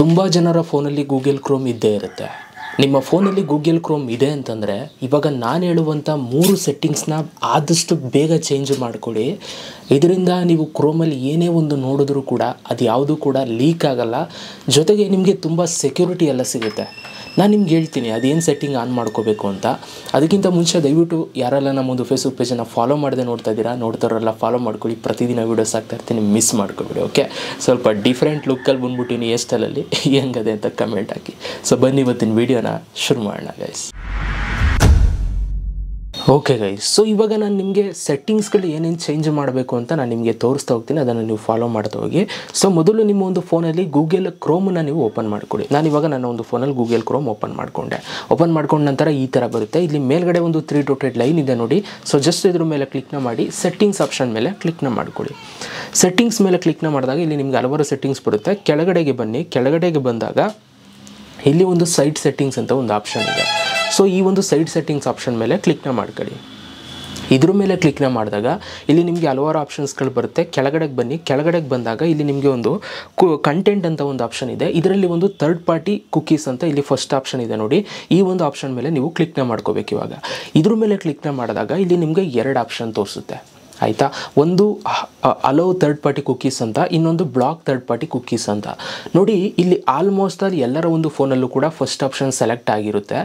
ತುಂಬ ಜನರ ಫೋನಲ್ಲಿ ಗೂಗಲ್ ಕ್ರೋಮ್ ಇದ್ದೇ ಇರುತ್ತೆ. ನಿಮ್ಮ ಫೋನಲ್ಲಿ ಗೂಗಲ್ ಕ್ರೋಮ್ ಇದೆ ಅಂತಂದರೆ ಇವಾಗ ನಾನು ಹೇಳುವಂಥ 3 ಸೆಟ್ಟಿಂಗ್ಸ್ನ ಆದಷ್ಟು ಬೇಗ ಚೇಂಜ್ ಮಾಡ್ಕೊಳ್ಳಿ. ಇದರಿಂದ ನೀವು ಕ್ರೋಮಲ್ಲಿ ಏನೇ ಒಂದು ನೋಡಿದ್ರೂ ಕೂಡ ಅದು ಯಾವುದೂ ಕೂಡ ಲೀಕ್ ಆಗಲ್ಲ, ಜೊತೆಗೆ ನಿಮಗೆ ತುಂಬ ಸೆಕ್ಯೂರಿಟಿ ಎಲ್ಲ ಸಿಗುತ್ತೆ. ನಾನು ನಿಮ್ಗೆ ಹೇಳ್ತೀನಿ ಅದೇನು ಸೆಟ್ಟಿಂಗ್ ಆನ್ ಮಾಡ್ಕೋಬೇಕು ಅಂತ. ಅದಕ್ಕಿಂತ ಮುಂಚೆ ದಯವಿಟ್ಟು ಯಾರೆಲ್ಲ ನಮ್ಮೊಂದು ಫೇಸ್ಬುಕ್ ಪೇಜನ್ನು ಫಾಲೋ ಮಾಡದೆ ನೋಡ್ತಾರಲ್ಲ ಫಾಲೋ ಮಾಡ್ಕೊಳ್ಳಿ. ಪ್ರತಿದಿನ ವೀಡಿಯೋಸ್ ಆಗ್ತಾ ಇರ್ತೀನಿ, ಮಿಸ್ ಮಾಡ್ಕೊಬೇಡಿ. ಓಕೆ, ಸ್ವಲ್ಪ ಡಿಫ್ರೆಂಟ್ ಲುಕ್ಕಲ್ಲಿ ಬಂದ್ಬಿಟ್ಟಿನಿ, ಹೇರ್ ಸ್ಟೈಲಲ್ಲಿ ಹೆಂಗದೆ ಅಂತ ಕಮೆಂಟ್ ಹಾಕಿ. ಸೊ ಬನ್ನಿ ಇವತ್ತಿನ ವೀಡಿಯೋನ ಶುರು ಮಾಡೋಣ ಗೈಸ್. ಓಕೆ ಗೈಸ್, ಸೊ ಇವಾಗ ನಾನು ನಿಮಗೆ ಸೆಟ್ಟಿಂಗ್ಸ್ಗಳು ಏನೇನು ಚೇಂಜ್ ಮಾಡಬೇಕು ಅಂತ ನಾನು ನಿಮಗೆ ತೋರಿಸ್ತಾ ಹೋಗ್ತೀನಿ, ಅದನ್ನು ನೀವು ಫಾಲೋ ಮಾಡ್ತಾ ಹೋಗಿ. ಸೊ ಮೊದಲು ನಿಮ್ಮ ಒಂದು ಫೋನಲ್ಲಿ ಗೂಗಲ್ ಕ್ರೋಮನ್ನು ನೀವು ಓಪನ್ ಮಾಡ್ಕೊಳ್ಳಿ. ನಾನಿವಾಗ ನನ್ನ ಒಂದು ಫೋನಲ್ಲಿ ಗೂಗಲ್ ಕ್ರೋಮ್ ಓಪನ್ ಮಾಡ್ಕೊಂಡ ನಂತರ ಈ ಥರ ಬರುತ್ತೆ. ಇಲ್ಲಿ ಮೇಲ್ಗಡೆ ಒಂದು 3 ಡಾಟೆಡ್ ಲೈನ್ ಇದೆ ನೋಡಿ. ಸೊ ಜಸ್ಟ್ ಇದ್ರ ಮೇಲೆ ಕ್ಲಿಕ್ನ ಮಾಡಿ ಸೆಟ್ಟಿಂಗ್ಸ್ ಆಪ್ಷನ್ ಮೇಲೆ ಕ್ಲಿಕ್ನ ಮಾಡ್ಕೊಳ್ಳಿ. ಸೆಟ್ಟಿಂಗ್ಸ್ ಮೇಲೆ ಕ್ಲಿಕ್ನ ಮಾಡಿದಾಗ ಇಲ್ಲಿ ನಿಮ್ಗೆ ಹಲವಾರು ಸೆಟ್ಟಿಂಗ್ಸ್ ಬರುತ್ತೆ. ಕೆಳಗಡೆಗೆ ಬನ್ನಿ. ಕೆಳಗಡೆಗೆ ಬಂದಾಗ ಇಲ್ಲಿ ಒಂದು ಸೈಟ್ ಸೆಟ್ಟಿಂಗ್ಸ್ ಅಂತ ಒಂದು ಆಪ್ಷನ್ ಇದೆ. ಸೊ ಈ ಒಂದು ಸೈಟ್ ಸೆಟ್ಟಿಂಗ್ಸ್ ಆಪ್ಷನ್ ಮೇಲೆ ಕ್ಲಿಕ್ನ ಮಾಡ್ಕೊಳ್ಳಿ. ಇದ್ರ ಮೇಲೆ ಕ್ಲಿಕ್ನ ಮಾಡಿದಾಗ ಇಲ್ಲಿ ನಿಮಗೆ ಹಲವಾರು ಆಪ್ಷನ್ಸ್ಗಳು ಬರುತ್ತೆ. ಕೆಳಗಡೆಗೆ ಬನ್ನಿ. ಕೆಳಗಡೆಗೆ ಬಂದಾಗ ಇಲ್ಲಿ ನಿಮಗೆ ಒಂದು ಕಂಟೆಂಟ್ ಅಂತ ಒಂದು ಆಪ್ಷನ್ ಇದೆ. ಇದರಲ್ಲಿ ಒಂದು ಥರ್ಡ್ ಪಾರ್ಟಿ ಕುಕೀಸ್ ಅಂತ ಇಲ್ಲಿ ಫಸ್ಟ್ ಆಪ್ಷನ್ ಇದೆ ನೋಡಿ. ಈ ಒಂದು ಆಪ್ಷನ್ ಮೇಲೆ ನೀವು ಕ್ಲಿಕ್ನ ಮಾಡ್ಕೋಬೇಕು. ಇವಾಗ ಇದ್ರ ಮೇಲೆ ಕ್ಲಿಕ್ನ ಮಾಡಿದಾಗ ಇಲ್ಲಿ ನಿಮಗೆ 2 ಆಪ್ಷನ್ ತೋರಿಸುತ್ತೆ, ಆಯಿತಾ. ಒಂದು ಅಲೋ ಥರ್ಡ್ ಪಾರ್ಟಿ ಕುಕೀಸ್ ಅಂತ, ಇನ್ನೊಂದು ಬ್ಲಾಕ್ ಥರ್ಡ್ ಪಾರ್ಟಿ ಕುಕೀಸ್ ಅಂತ. ನೋಡಿ ಇಲ್ಲಿ ಆಲ್ಮೋಸ್ಟ್ ಅಲ್ಲಿ ಎಲ್ಲರ ಒಂದು ಫೋನಲ್ಲೂ ಕೂಡ ಫಸ್ಟ್ ಆಪ್ಷನ್ ಸೆಲೆಕ್ಟ್ ಆಗಿರುತ್ತೆ.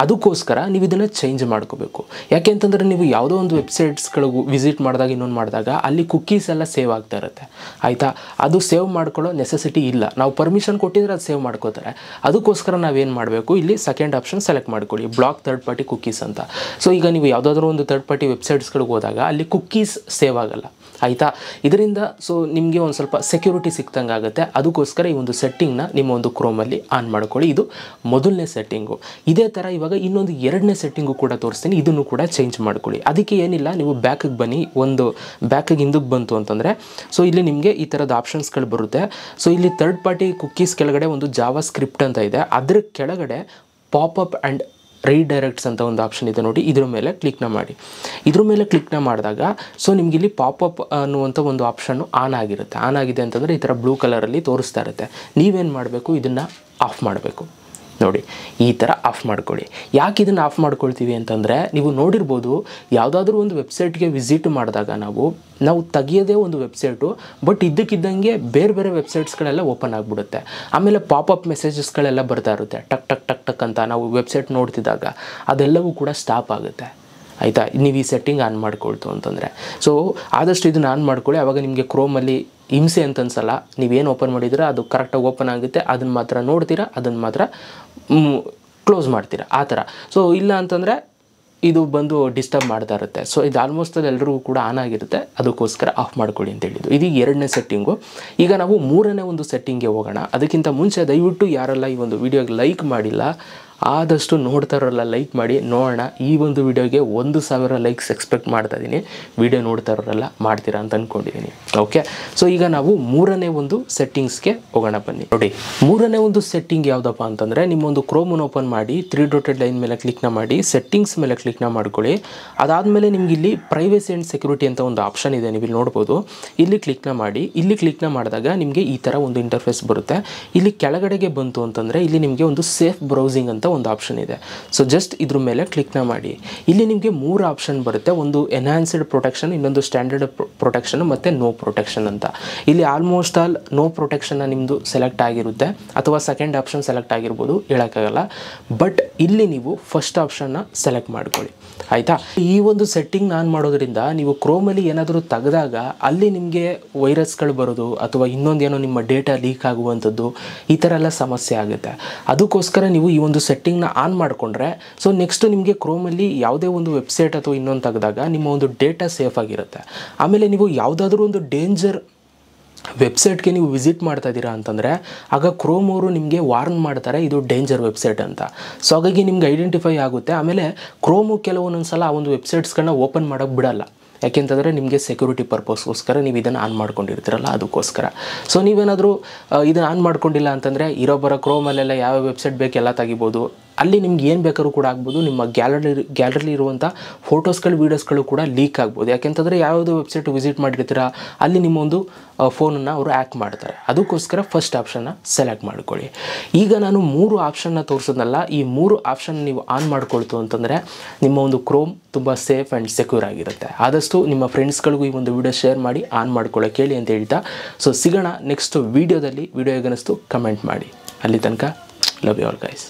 ಅದಕ್ಕೋಸ್ಕರ ನೀವು ಇದನ್ನು ಚೇಂಜ್ ಮಾಡ್ಕೋಬೇಕು. ಯಾಕೆ ಅಂತಂದರೆ ನೀವು ಯಾವುದೋ ಒಂದು ವೆಬ್ಸೈಟ್ಸ್ಗಳಿಗೂ ವಿಸಿಟ್ ಮಾಡಿದಾಗ ಇನ್ನೊಂದು ಮಾಡಿದಾಗ ಅಲ್ಲಿ ಕುಕೀಸ್ ಎಲ್ಲ ಸೇವ್ ಆಗ್ತಾ ಇರುತ್ತೆ, ಆಯಿತಾ. ಅದು ಸೇವ್ ಮಾಡ್ಕೊಳ್ಳೋ ನೆಸೆಸಿಟಿ ಇಲ್ಲ. ನಾವು ಪರ್ಮಿಷನ್ ಕೊಟ್ಟಿದ್ರೆ ಅದು ಸೇವ್ ಮಾಡ್ಕೋತಾರೆ. ಅದಕ್ಕೋಸ್ಕರ ನಾವೇನು ಮಾಡಬೇಕು, ಇಲ್ಲಿ ಸೆಕೆಂಡ್ ಆಪ್ಷನ್ ಸೆಲೆಕ್ಟ್ ಮಾಡ್ಕೊಳ್ಳಿ, ಬ್ಲಾಕ್ ಥರ್ಡ್ ಪಾರ್ಟಿ ಕುಕೀಸ್ ಅಂತ. ಸೊ ಈಗ ನೀವು ಯಾವುದಾದ್ರೂ ಒಂದು ಥರ್ಡ್ ಪಾರ್ಟಿ ವೆಬ್ಸೈಟ್ಸ್ಗಳಿಗೆ ಹೋದಾಗ ಅಲ್ಲಿ ಕುಕೀಸ್ ಸೇವ್ ಆಗಲ್ಲ, ಆಯಿತಾ. ಇದರಿಂದ ಸೊ ನಿಮಗೆ ಒಂದು ಸ್ವಲ್ಪ ಸೆಕ್ಯೂರಿಟಿ ಸಿಕ್ತಂಗೆ ಆಗುತ್ತೆ. ಅದಕ್ಕೋಸ್ಕರ ಈ ಒಂದು ಸೆಟ್ಟಿಂಗ್ನ ನಿಮ್ಮ ಒಂದು ಕ್ರೋಮಲ್ಲಿ ಆನ್ ಮಾಡ್ಕೊಳ್ಳಿ. ಇದು ಮೊದಲನೇ ಸೆಟ್ಟಿಂಗು. ಇದೇ ಥರ ಇವಾಗ ಇನ್ನೊಂದು 2ನೇ ಸೆಟ್ಟಿಂಗು ಕೂಡ ತೋರಿಸ್ತೀನಿ, ಇದನ್ನು ಕೂಡ ಚೇಂಜ್ ಮಾಡ್ಕೊಳ್ಳಿ. ಅದಕ್ಕೆ ಏನಿಲ್ಲ, ನೀವು ಬ್ಯಾಕಿಗೆ ಬನ್ನಿ. ಒಂದು ಬ್ಯಾಕಿಗೆ ಹಿಂದಕ್ಕೆ ಬಂತು ಅಂತಂದರೆ ಸೊ ಇಲ್ಲಿ ನಿಮಗೆ ಈ ಥರದ ಆಪ್ಷನ್ಸ್ಗಳು ಬರುತ್ತೆ. ಸೊ ಇಲ್ಲಿ ಥರ್ಡ್ ಪಾರ್ಟಿ ಕುಕೀಸ್ ಕೆಳಗಡೆ ಒಂದು ಜಾವಾ ಸ್ಕ್ರಿಪ್ಟ್ ಅಂತ ಇದೆ. ಅದ್ರ ಕೆಳಗಡೆ ಪಾಪಪ್ ಆ್ಯಂಡ್ ರೀಡೈರೆಕ್ಟ್ಸ್ ಅಂತ ಒಂದು ಆಪ್ಷನ್ ಇದೆ ನೋಡಿ. ಇದ್ರ ಮೇಲೆ ಕ್ಲಿಕ್ನ ಮಾಡಿ. ಇದ್ರ ಮೇಲೆ ಕ್ಲಿಕ್ನ ಮಾಡಿದಾಗ ಸೊ ನಿಮ್ಗೆ ಇಲ್ಲಿ ಪಾಪಪ್ ಅನ್ನುವಂಥ ಒಂದು ಆಪ್ಷನ್ನು ಆನ್ ಆಗಿರುತ್ತೆ. ಆನ್ ಆಗಿದೆ ಅಂತಂದರೆ ಈ ಥರ ಬ್ಲೂ ಕಲರಲ್ಲಿ ತೋರಿಸ್ತಾ ಇರುತ್ತೆ. ನೀವೇನು ಮಾಡಬೇಕು, ಇದನ್ನು ಆಫ್ ಮಾಡಬೇಕು ನೋಡಿ. ಈ ಥರ ಆಫ್ ಮಾಡ್ಕೊಳ್ಳಿ. ಯಾಕೆ ಇದನ್ನು ಆಫ್ ಮಾಡ್ಕೊಳ್ತೀವಿ ಅಂತಂದರೆ ನೀವು ನೋಡಿರ್ಬೋದು, ಯಾವುದಾದ್ರೂ ಒಂದು ವೆಬ್ಸೈಟ್ಗೆ ವಿಸಿಟ್ ಮಾಡಿದಾಗ ನಾವು ತೆಗಿಯೋದೇ ಒಂದು ವೆಬ್ಸೈಟು, ಬಟ್ ಇದ್ದಕ್ಕಿದ್ದಂಗೆ ಬೇರೆ ಬೇರೆ ವೆಬ್ಸೈಟ್ಸ್ಗಳೆಲ್ಲ ಓಪನ್ ಆಗಿಬಿಡುತ್ತೆ. ಆಮೇಲೆ ಪಾಪಪ್ ಮೆಸೇಜಸ್ಗಳೆಲ್ಲ ಬರ್ತಾ ಇರುತ್ತೆ, ಟಕ್ ಟಕ್ ಟಕ್ ಟಕ್ ಅಂತ. ನಾವು ವೆಬ್ಸೈಟ್ ನೋಡ್ತಿದ್ದಾಗ ಅದೆಲ್ಲವೂ ಕೂಡ ಸ್ಟಾಪ್ ಆಗುತ್ತೆ, ಆಯಿತಾ. ನೀವು ಈ ಸೆಟ್ಟಿಂಗ್ ಆನ್ ಮಾಡ್ಕೊಳ್ತು ಅಂತಂದರೆ ಸೊ ಆದಷ್ಟು ಇದನ್ನು ಆನ್ ಮಾಡ್ಕೊಳ್ಳಿ. ಆವಾಗ ನಿಮಗೆ ಕ್ರೋಮಲ್ಲಿ ಹಿಂಸೆ ಅಂತ ಅನ್ಸಲ್ಲ. ನೀವೇನು ಓಪನ್ ಮಾಡಿದ್ರೆ ಅದು ಕರೆಕ್ಟಾಗಿ ಓಪನ್ ಆಗುತ್ತೆ. ಅದನ್ನು ಮಾತ್ರ ನೋಡ್ತೀರಾ, ಅದನ್ನು ಮಾತ್ರ ಕ್ಲೋಸ್ ಮಾಡ್ತೀರಾ, ಆ ಥರ. ಸೊ ಇಲ್ಲ ಅಂತಂದರೆ ಇದು ಬಂದು ಡಿಸ್ಟರ್ಬ್ ಮಾಡ್ತಾ ಇರುತ್ತೆ. ಸೊ ಇದು ಆಲ್ಮೋಸ್ಟ್ ಅದು ಎಲ್ಲರಿಗೂ ಕೂಡ ಆನ್ ಆಗಿರುತ್ತೆ. ಅದಕ್ಕೋಸ್ಕರ ಆಫ್ ಮಾಡ್ಕೊಳ್ಳಿ ಅಂತ ಹೇಳಿದ್ದು. ಇದು 2ನೇ ಸೆಟ್ಟಿಂಗು. ಈಗ ನಾವು 3ನೇ ಒಂದು ಸೆಟ್ಟಿಂಗ್ಗೆ ಹೋಗೋಣ. ಅದಕ್ಕಿಂತ ಮುಂಚೆ ದಯವಿಟ್ಟು ಯಾರೆಲ್ಲ ಈ ಒಂದು ವಿಡಿಯೋಗೆ ಲೈಕ್ ಮಾಡಿಲ್ಲ, ಆದಷ್ಟು ನೋಡ್ತಾರಲ್ಲ ಲೈಕ್ ಮಾಡಿ. ನೋಡೋಣ, ಈ ಒಂದು ವಿಡಿಯೋಗೆ 1000 ಲೈಕ್ಸ್ ಎಕ್ಸ್ಪೆಕ್ಟ್ ಮಾಡ್ತಾ ಇದ್ದೀನಿ. ವಿಡಿಯೋ ನೋಡ್ತಾರಲ್ಲ ಮಾಡ್ತೀರಾ ಅಂತ ಅಂದ್ಕೊಂಡಿದ್ದೀನಿ. ಓಕೆ, ಸೊ ಈಗ ನಾವು 3ನೇ ಒಂದು ಸೆಟ್ಟಿಂಗ್ಸ್ಗೆ ಹೋಗೋಣ ಬನ್ನಿ. ನೋಡಿ, 3ನೇ ಒಂದು ಸೆಟ್ಟಿಂಗ್ ಯಾವುದಪ್ಪ ಅಂತಂದರೆ ನಿಮ್ಮೊಂದು ಕ್ರೋಮನ್ನು ಓಪನ್ ಮಾಡಿ 3 ಡಾಟೆಡ್ ಲೈನ್ ಮೇಲೆ ಕ್ಲಿಕ್ನ ಮಾಡಿ ಸೆಟ್ಟಿಂಗ್ಸ್ ಮೇಲೆ ಕ್ಲಿಕ್ನ ಮಾಡ್ಕೊಳ್ಳಿ. ಅದಾದಮೇಲೆ ನಿಮ್ಗೆ ಇಲ್ಲಿ ಪ್ರೈವೇಸಿ ಆ್ಯಂಡ್ ಸೆಕ್ಯೂರಿಟಿ ಅಂತ ಒಂದು ಆಪ್ಷನ್ ಇದೆ, ನೀವು ಇಲ್ಲಿ ನೋಡ್ಬೋದು. ಇಲ್ಲಿ ಕ್ಲಿಕ್ನ ಮಾಡಿ. ಇಲ್ಲಿ ಕ್ಲಿಕ್ನ ಮಾಡಿದಾಗ ನಿಮಗೆ ಈ ಥರ ಒಂದು ಇಂಟರ್ಫೇಸ್ ಬರುತ್ತೆ. ಇಲ್ಲಿ ಕೆಳಗಡೆಗೆ ಬಂತು ಅಂತಂದರೆ ಇಲ್ಲಿ ನಿಮಗೆ ಒಂದು ಸೇಫ್ ಬ್ರೌಸಿಂಗ್ ಅಂತ ಒಂದು ಆಪ್ಷನ್ ಇದೆ. ಸೊ ಜಸ್ಟ್ ಇದ್ರ ಮೇಲೆ ಕ್ಲಿಕ್ನ ಮಾಡಿ. ಇಲ್ಲಿ ನಿಮಗೆ 3 ಆಪ್ಷನ್ ಬರುತ್ತೆ. ಒಂದು ಎನ್ಹಾನ್ಸ್ಡ್ ಪ್ರೊಟೆಕ್ಷನ್, ಇನ್ನೊಂದು ಸ್ಟ್ಯಾಂಡರ್ಡ್ ಪ್ರೊಟೆಕ್ಷನ್ ಮತ್ತು ನೋ ಪ್ರೊಟೆಕ್ಷನ್ ಅಂತ. ಇಲ್ಲಿ ಆಲ್ಮೋಸ್ಟ್ ಆಲ್ ನೋ ಪ್ರೊಟೆಕ್ಷನ್ನ ನಿಮ್ಮದು ಸೆಲೆಕ್ಟ್ ಆಗಿರುತ್ತೆ, ಅಥವಾ ಸೆಕೆಂಡ್ ಆಪ್ಷನ್ ಸೆಲೆಕ್ಟ್ ಆಗಿರ್ಬೋದು, ಹೇಳೋಕ್ಕಾಗಲ್ಲ. ಬಟ್ ಇಲ್ಲಿ ನೀವು ಫಸ್ಟ್ ಆಪ್ಷನ್ನ ಸೆಲೆಕ್ಟ್ ಮಾಡ್ಕೊಳ್ಳಿ, ಆಯಿತಾ. ಈ ಒಂದು ಸೆಟ್ಟಿಂಗ್ ನಾನು ಮಾಡೋದ್ರಿಂದ ನೀವು ಕ್ರೋಮಲ್ಲಿ ಏನಾದರೂ ತೆಗೆದಾಗ ಅಲ್ಲಿ ನಿಮಗೆ ವೈರಸ್ಗಳು ಬರೋದು ಅಥವಾ ಇನ್ನೊಂದೇನೋ ನಿಮ್ಮ ಡೇಟಾ ಲೀಕ್ ಆಗುವಂಥದ್ದು, ಈ ಥರ ಎಲ್ಲ ಸಮಸ್ಯೆ ಆಗುತ್ತೆ. ಅದಕ್ಕೋಸ್ಕರ ನೀವು ಈ ಒಂದು ಸೆಟ್ಟಿಂಗ್ನ ಆನ್ ಮಾಡಿಕೊಂಡ್ರೆ ಸೊ ನೆಕ್ಸ್ಟ್ ನಿಮಗೆ ಕ್ರೋಮಲ್ಲಿ ಯಾವುದೇ ಒಂದು ವೆಬ್ಸೈಟ್ ಅಥವಾ ಇನ್ನೊಂದು ತೆಗೆದಾಗ ನಿಮ್ಮ ಒಂದು ಡೇಟಾ ಸೇಫ್ ಆಗಿರುತ್ತೆ. ಆಮೇಲೆ ನೀವು ಯಾವುದಾದ್ರೂ ಒಂದು ಡೇಂಜರ್ ವೆಬ್ಸೈಟ್ಗೆ ನೀವು ವಿಸಿಟ್ ಮಾಡ್ತಾ ಇದ್ದೀರಾ ಅಂತಂದರೆ ಆಗ ಕ್ರೋಮ್ ಅವರು ನಿಮಗೆ ವಾರ್ನ್ ಮಾಡ್ತಾರೆ, ಇದು ಡೇಂಜರ್ ವೆಬ್ಸೈಟ್ ಅಂತ. ಸೊ ಹಾಗಾಗಿ ನಿಮ್ಗೆ ಐಡೆಂಟಿಫೈ ಆಗುತ್ತೆ. ಆಮೇಲೆ ಕ್ರೋಮು ಕೆಲವೊಂದೊಂದು ಸಲ ಆ ಒಂದು ವೆಬ್ಸೈಟ್ಸ್ಗಳನ್ನ ಓಪನ್ ಮಾಡೋಕ್ಕೆ ಬಿಡಲ್ಲ. ಯಾಕೆಂತಂದರೆ ನಿಮಗೆ ಸೆಕ್ಯೂರಿಟಿ ಪರ್ಪಸ್ಗೋಸ್ಕರ ನೀವು ಇದನ್ನು ಆನ್ ಮಾಡ್ಕೊಂಡಿರ್ತೀರಲ್ಲ, ಅದಕ್ಕೋಸ್ಕರ. ಸೊ ನೀವೇನಾದರೂ ಇದನ್ನು ಆನ್ ಮಾಡ್ಕೊಂಡಿಲ್ಲ ಅಂತಂದರೆ ಇರೋ ಬರೋ ಕ್ರೋಮಲ್ಲೆಲ್ಲ ಯಾವ ವೆಬ್ಸೈಟ್ ಬೇಕೆಲ್ಲ ತೆಗಿಬೋದು, ಅಲ್ಲಿ ನಿಮ್ಗೆ ಏನು ಬೇಕಾದ್ರೂ ಕೂಡ ಆಗ್ಬೋದು. ನಿಮ್ಮ ಗ್ಯಾಲರಿ ಇರುವಂಥ ಫೋಟೋಸ್ಗಳು ವೀಡಿಯೋಸ್ಗಳು ಕೂಡ ಲೀಕ್ ಆಗ್ಬೋದು. ಯಾಕೆಂತಂದರೆ ಯಾವುದೋ ವೆಬ್ಸೈಟ್ ವಿಸಿಟ್ ಮಾಡಿರ್ತೀರ, ಅಲ್ಲಿ ನಿಮ್ಮ ಒಂದು ಫೋನನ್ನು ಅವರು ಹ್ಯಾಕ್ ಮಾಡ್ತಾರೆ. ಅದಕ್ಕೋಸ್ಕರ ಫಸ್ಟ್ ಆಪ್ಷನ್ನ ಸೆಲೆಕ್ಟ್ ಮಾಡ್ಕೊಳ್ಳಿ. ಈಗ ನಾನು 3 ಆಪ್ಷನ್ನ ತೋರಿಸೋದಲ್ಲ, ಈ 3 ಆಪ್ಷನ್ ನೀವು ಆನ್ ಮಾಡ್ಕೊಳ್ತು ಅಂತಂದರೆ ನಿಮ್ಮ ಒಂದು ಕ್ರೋಮ್ ತುಂಬ ಸೇಫ್ ಆ್ಯಂಡ್ ಸೆಕ್ಯೂರ್ ಆಗಿರುತ್ತೆ. ಆದಷ್ಟು ನಿಮ್ಮ ಫ್ರೆಂಡ್ಸ್ಗಳಿಗೂ ಈ ಒಂದು ವಿಡಿಯೋ ಶೇರ್ ಮಾಡಿ ಆನ್ ಮಾಡ್ಕೊಳ್ಳೋಕೆ ಹೇಳಿ ಅಂತ ಹೇಳ್ತಾ, ಸೊ ಸಿಗೋಣ ನೆಕ್ಸ್ಟ್ ವೀಡಿಯೋದಲ್ಲಿ. ವಿಡಿಯೋ ಹೇಗನಿಸ್ತು ಕಮೆಂಟ್ ಮಾಡಿ. ಅಲ್ಲಿ ತನಕ ಲವ್ ಯು ಆಲ್ ಗೈಸ್.